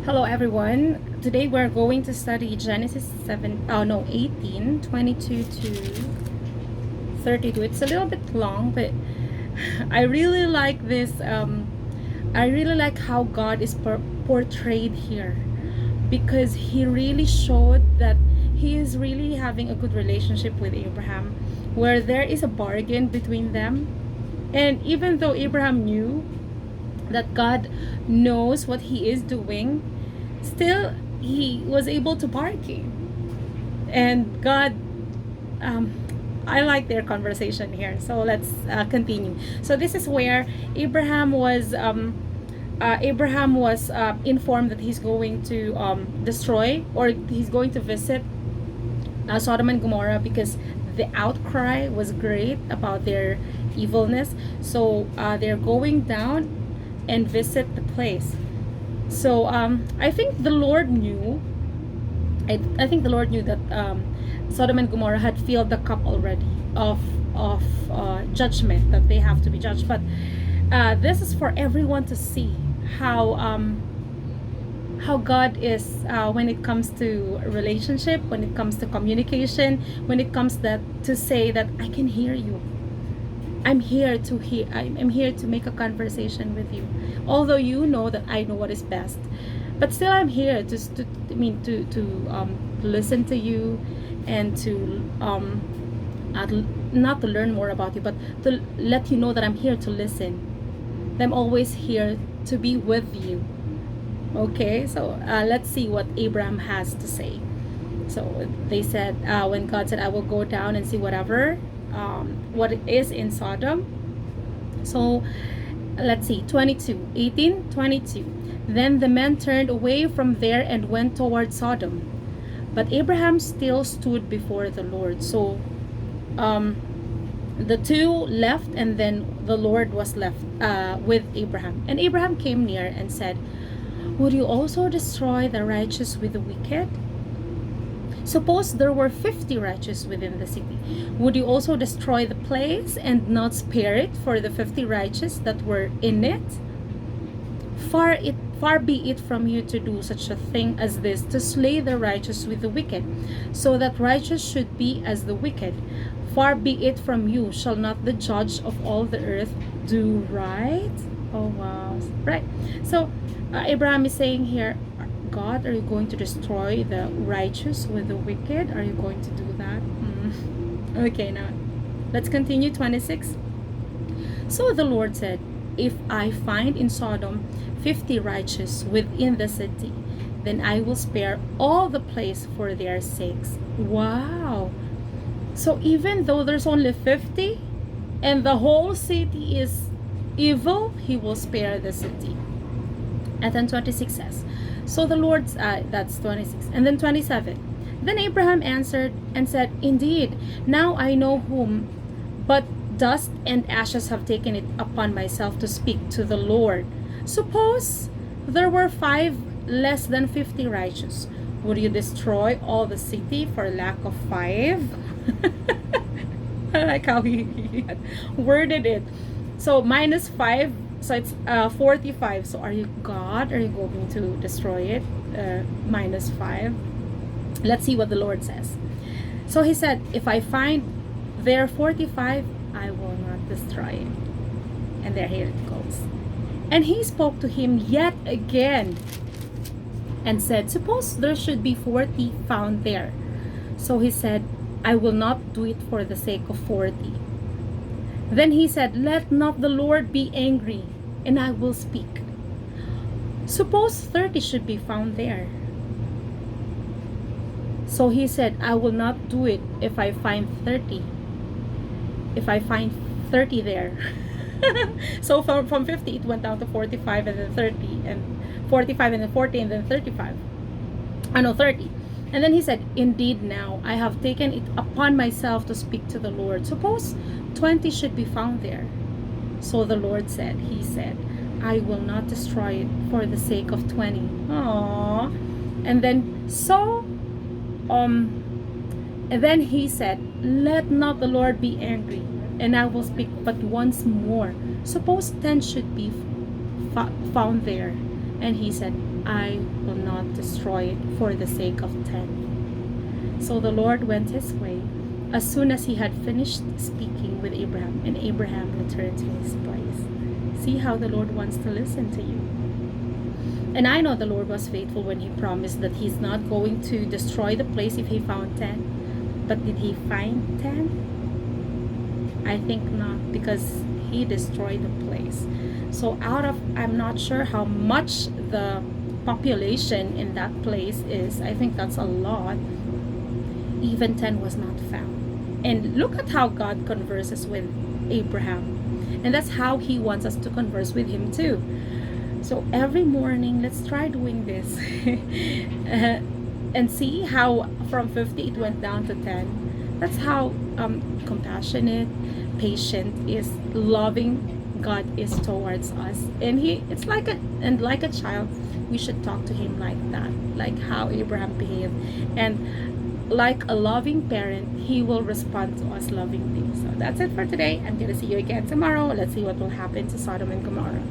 Hello everyone. Today we're going to study Genesis 18, 22 to 32. It's a little bit long, but I really like this. I really like how God is portrayed here, because he really showed that he is really having a good relationship with Abraham, where there is a bargain between them. And even though Abraham knew that God knows what he is doing, still he was able to bargain. And God, um, I like their conversation here. So let's continue. So this is where Abraham was informed that he's going to destroy, or he's going to visit Sodom and Gomorrah, because the outcry was great about their evilness. So they're going down and visit the place. So I think the Lord knew. I think the Lord knew that Sodom and Gomorrah had filled the cup already of judgment, that they have to be judged. But this is for everyone to see how God is when it comes to relationship, when it comes to communication, when it comes to say that I can hear you. I'm here to make a conversation with you. Although you know that I know what is best, but still I'm here to listen to you, and to not to learn more about you, but to let you know that I'm here to listen. I'm always here to be with you. Okay, so let's see what Abraham has to say. So they said, when God said, I will go down and see what it is in Sodom. So let's see, 18:22. Then the men turned away from there and went toward Sodom, but Abraham still stood before the Lord. So the two left, and then the Lord was left with Abraham. And Abraham came near and said, would you also destroy the righteous with the wicked? Suppose there were 50 righteous within the city. Would you also destroy the place and not spare it for the 50 righteous that were in it? Far be it from you to do such a thing as this, to slay the righteous with the wicked, so that righteous should be as the wicked. Far be it from you. Shall not the judge of all the earth do right? Oh wow. Right. So Abraham is saying here, God, are you going to destroy the righteous with the wicked? Are you going to do that? Okay, now let's continue. 26. So the Lord said, if I find in Sodom 50 righteous within the city, then I will spare all the place for their sakes. Wow. So even though there's only 50 and the whole city is evil, he will spare the city. And then 26 says, so the Lord's, that's 26. And then 27. Then Abraham answered and said, indeed, now I know whom, but dust and ashes have taken it upon myself to speak to the Lord. Suppose there were 5 less than 50 righteous. Would you destroy all the city for lack of 5? I like how he worded it. So minus 5. So it's 45. So are you God? Are you going to destroy it? Minus 5. Let's see what the Lord says. So he said, if I find there 45, I will not destroy it. And there, here it goes. And he spoke to him yet again and said, suppose there should be 40 found there. So he said, I will not do it for the sake of 40. Then he said, let not the Lord be angry, and I will speak. Suppose 30 should be found there. So he said, I will not do it if I find 30. If I find 30 there. So from 50 it went down to 45, and then 30, and 45, and then 40, and then 35. 30. And then he said, indeed now I have taken it upon myself to speak to the Lord. Suppose 20 should be found there. So the Lord said, he said, I will not destroy it for the sake of 20. Aww. And then he said, let not the Lord be angry, and I will speak but once more. Suppose 10 should be found there. And he said, I will not destroy it for the sake of 10. So the Lord went his way as soon as he had finished speaking with Abraham, and Abraham returned to his place. See how the Lord wants to listen to you. And I know the Lord was faithful when he promised that he's not going to destroy the place if he found 10. But did he find 10? I think not, because he destroyed the place. So I'm not sure how much the population in that place is. I think that's a lot. Even 10 was not found. And look at how God converses with Abraham. And that's how he wants us to converse with him too. So every morning, let's try doing this. And see how from 50 it went down to 10. That's how compassionate, patient is, loving God is towards us. And it's like a child, we should talk to him like that, like how Abraham behaved. And like a loving parent, he will respond to us lovingly. So that's it for today. I'm gonna see you again tomorrow. Let's see what will happen to Sodom and Gomorrah.